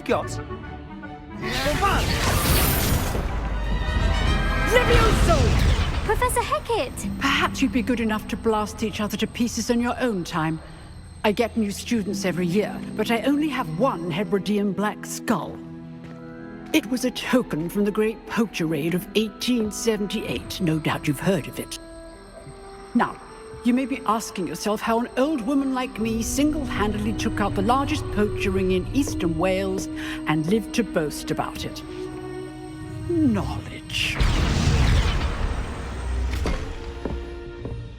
got. Levioso! Professor Hecat! Perhaps you'd be good enough to blast each other to pieces in your own time. I get new students every year, but I only have one Hebridean black skull. It was a token from the Great Poacher Raid of 1878. No doubt you've heard of it. Now, you may be asking yourself how an old woman like me single-handedly took out the largest poacher ring in eastern Wales and lived to boast about it. Knowledge.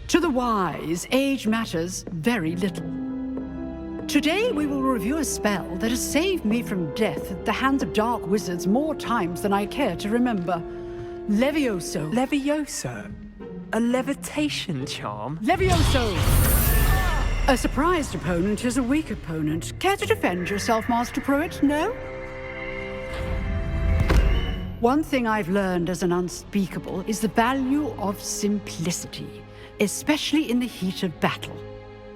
To the wise, age matters very little. Today we will review a spell that has saved me from death at the hands of dark wizards more times than I care to remember. Levioso. Levioso? A levitation charm? Levioso! A surprised opponent is a weak opponent. Care to defend yourself, Master Pruitt? No? One thing I've learned as an unspeakable is the value of simplicity, especially in the heat of battle.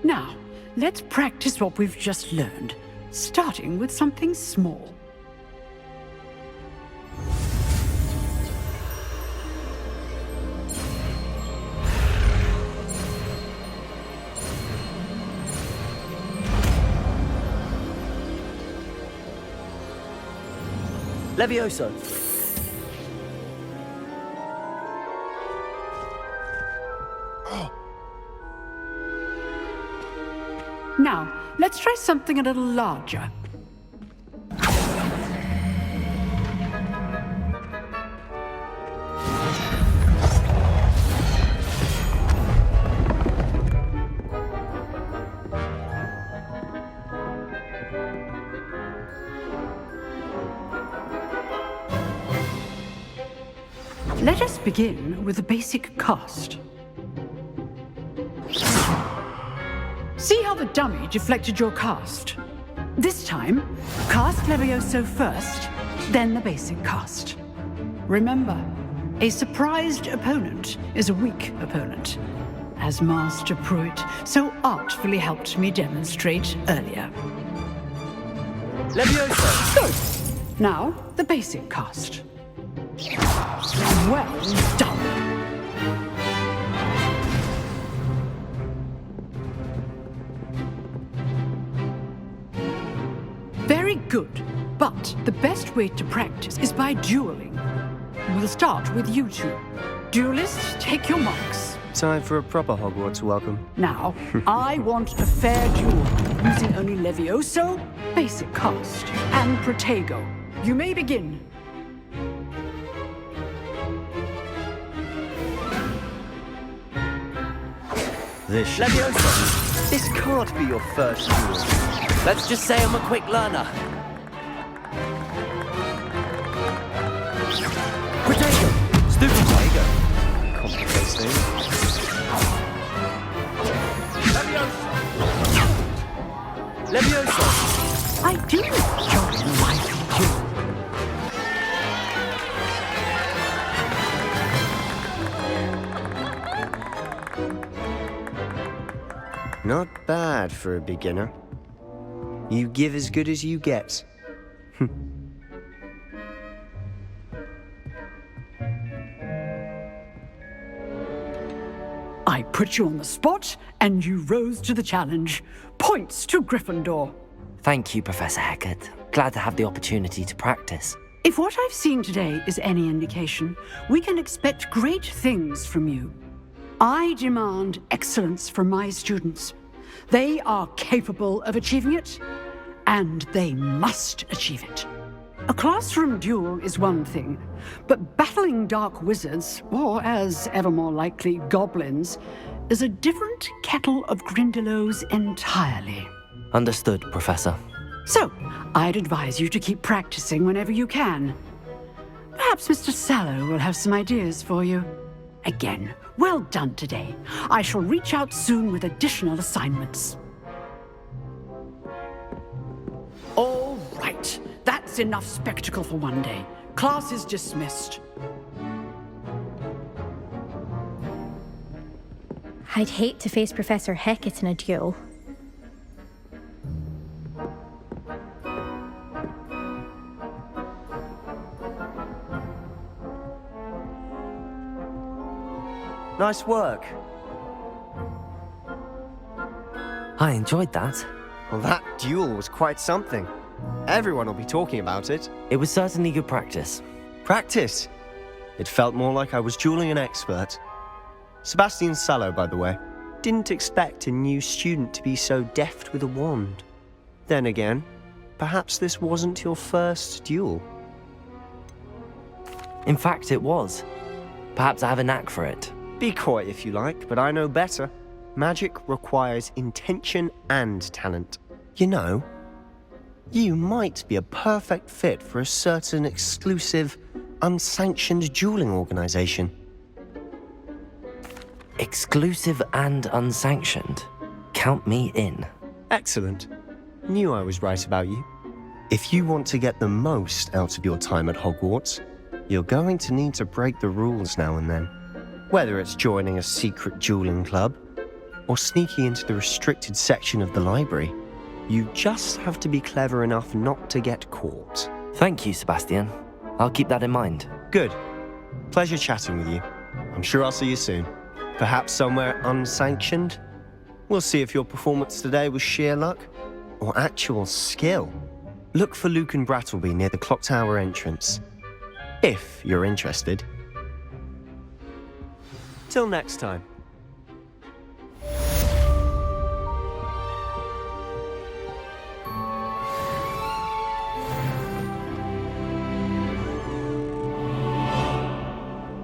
Now, let's practice what we've just learned, starting with something small. Levioso. Now, let's try something a little larger. Let us begin with the basic cast. See how the dummy deflected your cast? This time, cast Levioso first, then the basic cast. Remember, a surprised opponent is a weak opponent, as Master Pruitt so artfully helped me demonstrate earlier. Levioso! Good. Now, the basic cast. Well done. Very good, but the best way to practice is by dueling. We'll start with you two. Duelists, take your marks. Time for a proper Hogwarts welcome. Now, I want a fair duel, using only Levioso, basic cast, and Protego. You may begin. Levioso! This can't be your first duel. Let's just say I'm a quick learner. Protego! Stupid Protego! Complicates things. Levioso! Levioso! I do enjoy a lively duel. Not bad for a beginner. You give as good as you get. I put you on the spot, and you rose to the challenge. Points to Gryffindor. Thank you, Professor Hecat. Glad to have the opportunity to practice. If what I've seen today is any indication, we can expect great things from you. I demand excellence from my students. They are capable of achieving it, and they must achieve it. A classroom duel is one thing, but battling dark wizards, or as ever more likely, goblins, is a different kettle of Grindylows entirely. Understood, Professor. So, I'd advise you to keep practicing whenever you can. Perhaps Mr. Sallow will have some ideas for you. Again, well done today. I shall reach out soon with additional assignments. All right, that's enough spectacle for one day. Class is dismissed. I'd hate to face Professor Hecat in a duel. Nice work. I enjoyed that. Well, that duel was quite something. Everyone will be talking about it. It was certainly good practice. Practice? It felt more like I was dueling an expert. Sebastian Sallow, by the way. Didn't expect a new student to be so deft with a wand. Then again, perhaps this wasn't your first duel. In fact, it was. Perhaps I have a knack for it. Be coy if you like, but I know better. Magic requires intention and talent. You know, you might be a perfect fit for a certain exclusive, unsanctioned dueling organization. Exclusive and unsanctioned. Count me in. Excellent. Knew I was right about you. If you want to get the most out of your time at Hogwarts, you're going to need to break the rules now and then. Whether it's joining a secret dueling club, or sneaking into the restricted section of the library, you just have to be clever enough not to get caught. Thank you, Sebastian. I'll keep that in mind. Good. Pleasure chatting with you. I'm sure I'll see you soon. Perhaps somewhere unsanctioned? We'll see if your performance today was sheer luck or actual skill. Look for Luke and Brattleby near the clock tower entrance, if you're interested. Till next time.